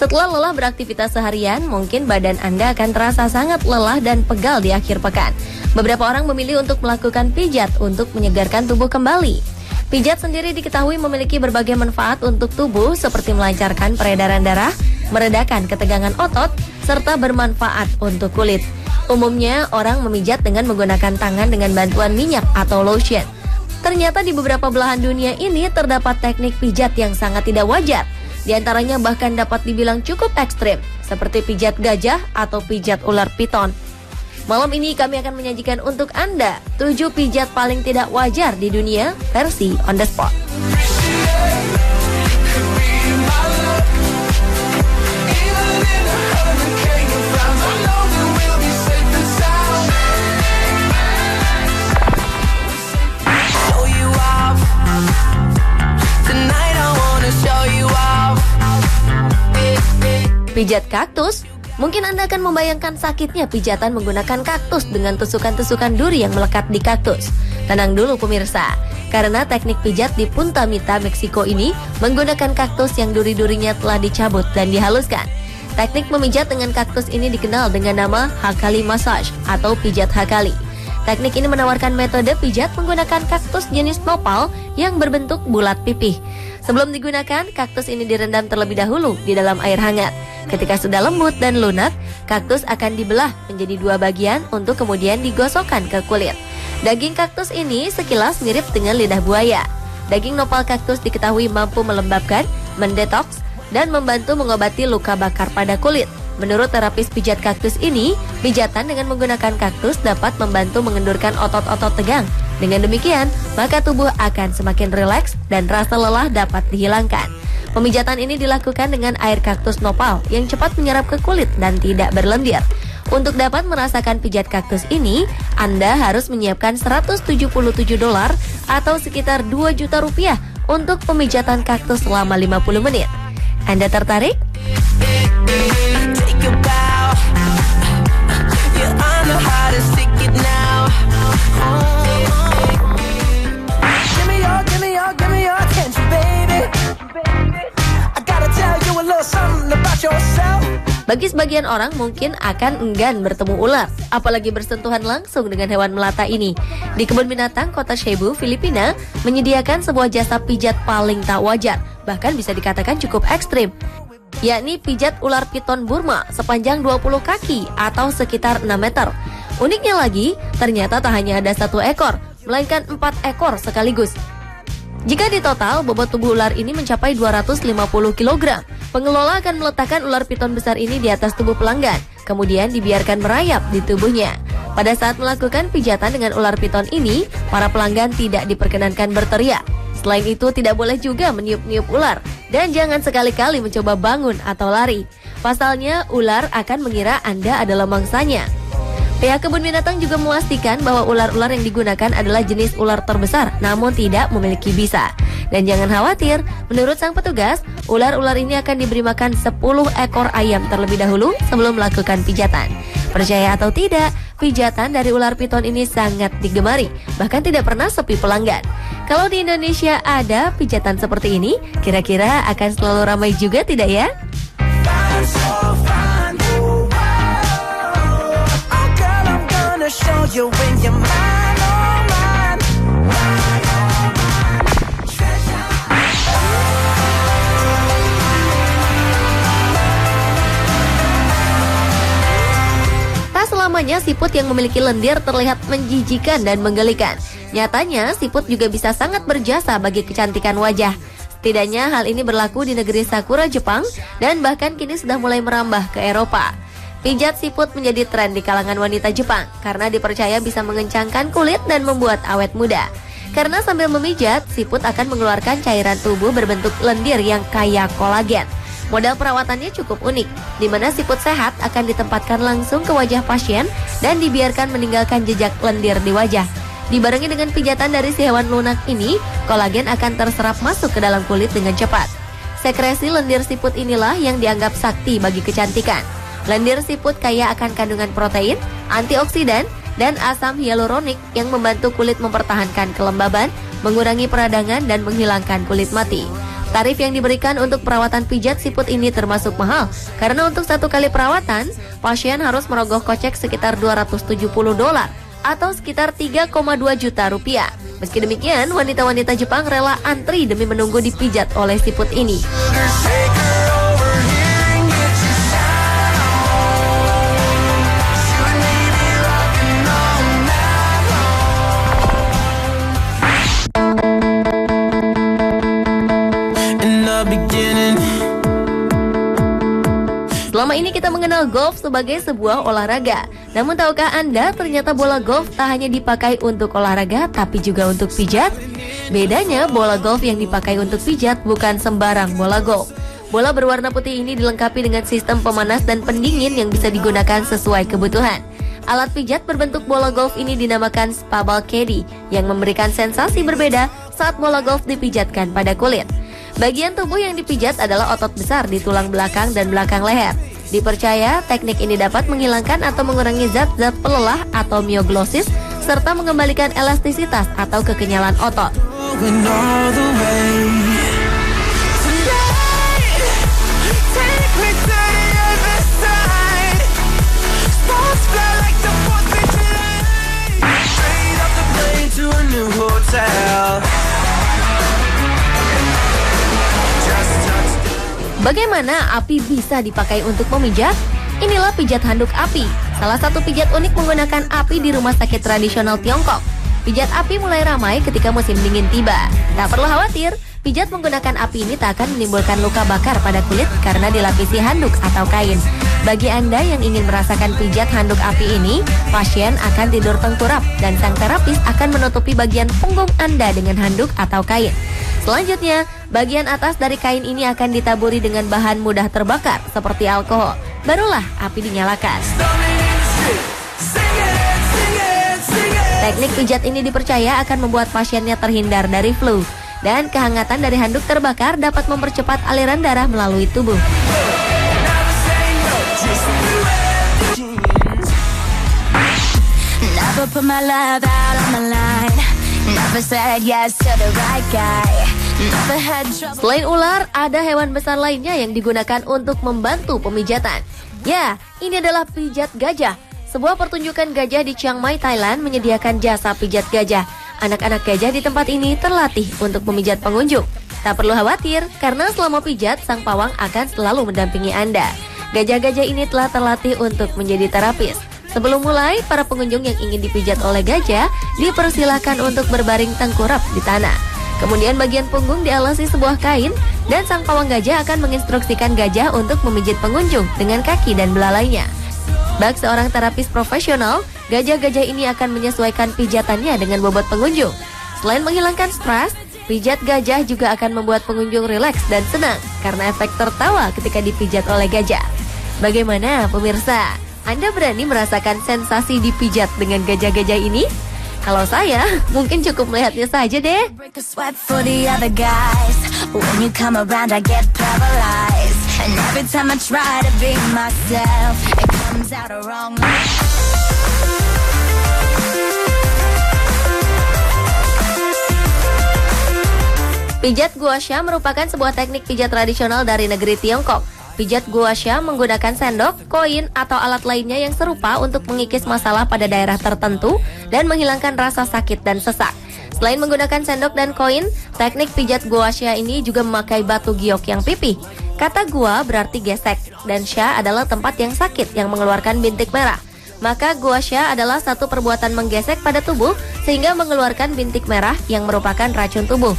Setelah lelah beraktivitas seharian, mungkin badan Anda akan terasa sangat lelah dan pegal di akhir pekan. Beberapa orang memilih untuk melakukan pijat untuk menyegarkan tubuh kembali. Pijat sendiri diketahui memiliki berbagai manfaat untuk tubuh seperti melancarkan peredaran darah, meredakan ketegangan otot, serta bermanfaat untuk kulit. Umumnya, orang memijat dengan menggunakan tangan dengan bantuan minyak atau lotion. Ternyata di beberapa belahan dunia ini terdapat teknik pijat yang sangat tidak wajar. Di antaranya bahkan dapat dibilang cukup ekstrim, seperti pijat gajah atau pijat ular piton. Malam ini kami akan menyajikan untuk Anda 7 pijat paling tidak wajar di dunia versi on the spot. Pijat kaktus. Mungkin Anda akan membayangkan sakitnya pijatan menggunakan kaktus dengan tusukan-tusukan duri yang melekat di kaktus. Tenang dulu pemirsa, karena teknik pijat di Punta Mita, Meksiko ini menggunakan kaktus yang duri-durinya telah dicabut dan dihaluskan. Teknik memijat dengan kaktus ini dikenal dengan nama Hakali Massage atau pijat Hakali. Teknik ini menawarkan metode pijat menggunakan kaktus jenis nopal yang berbentuk bulat pipih. Sebelum digunakan, kaktus ini direndam terlebih dahulu di dalam air hangat. Ketika sudah lembut dan lunak, kaktus akan dibelah menjadi 2 bagian untuk kemudian digosokkan ke kulit. Daging kaktus ini sekilas mirip dengan lidah buaya. Daging nopal kaktus diketahui mampu melembabkan, mendetoks, dan membantu mengobati luka bakar pada kulit. Menurut terapis pijat kaktus ini, pijatan dengan menggunakan kaktus dapat membantu mengendurkan otot-otot tegang. Dengan demikian, maka tubuh akan semakin rileks dan rasa lelah dapat dihilangkan. Pemijatan ini dilakukan dengan air kaktus nopal yang cepat menyerap ke kulit dan tidak berlendir. Untuk dapat merasakan pijat kaktus ini, Anda harus menyiapkan $177 atau sekitar 2 juta rupiah untuk pemijatan kaktus selama 50 menit. Anda tertarik? Bagi sebagian orang mungkin akan enggan bertemu ular, apalagi bersentuhan langsung dengan hewan melata ini. Di kebun binatang Kota Cebu, Filipina, menyediakan sebuah jasa pijat paling tak wajar, bahkan bisa dikatakan cukup ekstrim, yakni pijat ular piton Burma sepanjang 20 kaki atau sekitar 6 meter. Uniknya lagi, ternyata tak hanya ada 1 ekor, melainkan 4 ekor sekaligus. Jika ditotal, bobot tubuh ular ini mencapai 250 kg. Pengelola akan meletakkan ular piton besar ini di atas tubuh pelanggan, kemudian dibiarkan merayap di tubuhnya. Pada saat melakukan pijatan dengan ular piton ini, para pelanggan tidak diperkenankan berteriak. Selain itu, tidak boleh juga meniup-niup ular, dan jangan sekali-kali mencoba bangun atau lari. Pasalnya, ular akan mengira Anda adalah mangsanya. Pihak kebun binatang juga memastikan bahwa ular-ular yang digunakan adalah jenis ular terbesar, namun tidak memiliki bisa. Dan jangan khawatir, menurut sang petugas, ular-ular ini akan diberi makan 10 ekor ayam terlebih dahulu sebelum melakukan pijatan. Percaya atau tidak, pijatan dari ular piton ini sangat digemari, bahkan tidak pernah sepi pelanggan. Kalau di Indonesia ada pijatan seperti ini, kira-kira akan selalu ramai juga tidak ya? Tak selamanya siput yang memiliki lendir terlihat menjijikan dan menggelikan. Nyatanya, siput juga bisa sangat berjasa bagi kecantikan wajah. Setidaknya hal ini berlaku di negeri Sakura, Jepang, dan bahkan kini sudah mulai merambah ke Eropa. Pijat siput menjadi tren di kalangan wanita Jepang karena dipercaya bisa mengencangkan kulit dan membuat awet muda. Karena sambil memijat, siput akan mengeluarkan cairan tubuh berbentuk lendir yang kaya kolagen. Modal perawatannya cukup unik, di mana siput sehat akan ditempatkan langsung ke wajah pasien dan dibiarkan meninggalkan jejak lendir di wajah. Dibarengi dengan pijatan dari si hewan lunak ini, kolagen akan terserap masuk ke dalam kulit dengan cepat. Sekresi lendir siput inilah yang dianggap sakti bagi kecantikan. Lendir siput kaya akan kandungan protein, antioksidan, dan asam hyaluronik yang membantu kulit mempertahankan kelembaban, mengurangi peradangan, dan menghilangkan kulit mati. Tarif yang diberikan untuk perawatan pijat siput ini termasuk mahal, karena untuk satu kali perawatan, pasien harus merogoh kocek sekitar $270 atau sekitar 3,2 juta rupiah. Meski demikian, wanita-wanita Jepang rela antri demi menunggu dipijat oleh siput ini. Selama ini kita mengenal golf sebagai sebuah olahraga. Namun tahukah Anda ternyata bola golf tak hanya dipakai untuk olahraga tapi juga untuk pijat? Bedanya bola golf yang dipakai untuk pijat bukan sembarang bola golf. Bola berwarna putih ini dilengkapi dengan sistem pemanas dan pendingin yang bisa digunakan sesuai kebutuhan. Alat pijat berbentuk bola golf ini dinamakan Spabal Caddy yang memberikan sensasi berbeda saat bola golf dipijatkan pada kulit. Bagian tubuh yang dipijat adalah otot besar di tulang belakang dan belakang leher. Dipercaya teknik ini dapat menghilangkan atau mengurangi zat-zat pelelah atau myoglossis serta mengembalikan elastisitas atau kekenyalan otot. Bagaimana api bisa dipakai untuk memijat? Inilah pijat handuk api. Salah satu pijat unik menggunakan api di rumah sakit tradisional Tiongkok. Pijat api mulai ramai ketika musim dingin tiba. Tak perlu khawatir, pijat menggunakan api ini tak akan menimbulkan luka bakar pada kulit karena dilapisi handuk atau kain. Bagi Anda yang ingin merasakan pijat handuk api ini, pasien akan tidur tengkurap dan sang terapis akan menutupi bagian punggung Anda dengan handuk atau kain. Selanjutnya, bagian atas dari kain ini akan ditaburi dengan bahan mudah terbakar seperti alkohol. Barulah api dinyalakan. Teknik pijat ini dipercaya akan membuat pasiennya terhindar dari flu. Dan kehangatan dari handuk terbakar dapat mempercepat aliran darah melalui tubuh. Selain ular, ada hewan besar lainnya yang digunakan untuk membantu pemijatan. Ya, ini adalah pijat gajah. Sebuah pertunjukan gajah di Chiang Mai, Thailand menyediakan jasa pijat gajah. Anak-anak gajah di tempat ini terlatih untuk memijat pengunjung. Tak perlu khawatir, karena selama pijat, sang pawang akan selalu mendampingi Anda. Gajah-gajah ini telah terlatih untuk menjadi terapis. Sebelum mulai, para pengunjung yang ingin dipijat oleh gajah dipersilakan untuk berbaring tengkurap di tanah. Kemudian bagian punggung dialasi sebuah kain dan sang pawang gajah akan menginstruksikan gajah untuk memijit pengunjung dengan kaki dan belalainya. Bagi seorang terapis profesional, gajah-gajah ini akan menyesuaikan pijatannya dengan bobot pengunjung. Selain menghilangkan stres, pijat gajah juga akan membuat pengunjung rileks dan senang karena efek tertawa ketika dipijat oleh gajah. Bagaimana pemirsa? Anda berani merasakan sensasi dipijat dengan gajah-gajah ini? Kalau saya, mungkin cukup melihatnya saja deh. Pijat gua sha merupakan sebuah teknik pijat tradisional dari negeri Tiongkok. Pijat gua sha menggunakan sendok, koin, atau alat lainnya yang serupa untuk mengikis masalah pada daerah tertentu dan menghilangkan rasa sakit dan sesak. Selain menggunakan sendok dan koin, teknik pijat gua sha ini juga memakai batu giok yang pipih. Kata gua berarti gesek, dan sha adalah tempat yang sakit yang mengeluarkan bintik merah. Maka gua sha adalah satu perbuatan menggesek pada tubuh sehingga mengeluarkan bintik merah yang merupakan racun tubuh.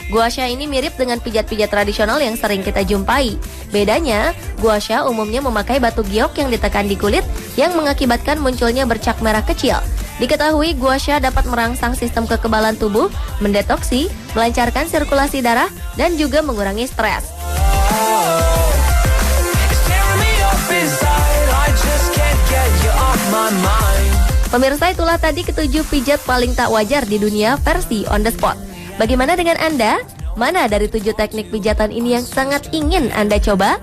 Gua sha ini mirip dengan pijat-pijat tradisional yang sering kita jumpai. Bedanya, gua sha umumnya memakai batu giok yang ditekan di kulit yang mengakibatkan munculnya bercak merah kecil. Diketahui gua sha dapat merangsang sistem kekebalan tubuh, mendetoksi, melancarkan sirkulasi darah, dan juga mengurangi stres. Pemirsa, itulah tadi ketujuh pijat paling tak wajar di dunia versi on the spot. Bagaimana dengan Anda? Mana dari 7 teknik pijatan ini yang sangat ingin Anda coba?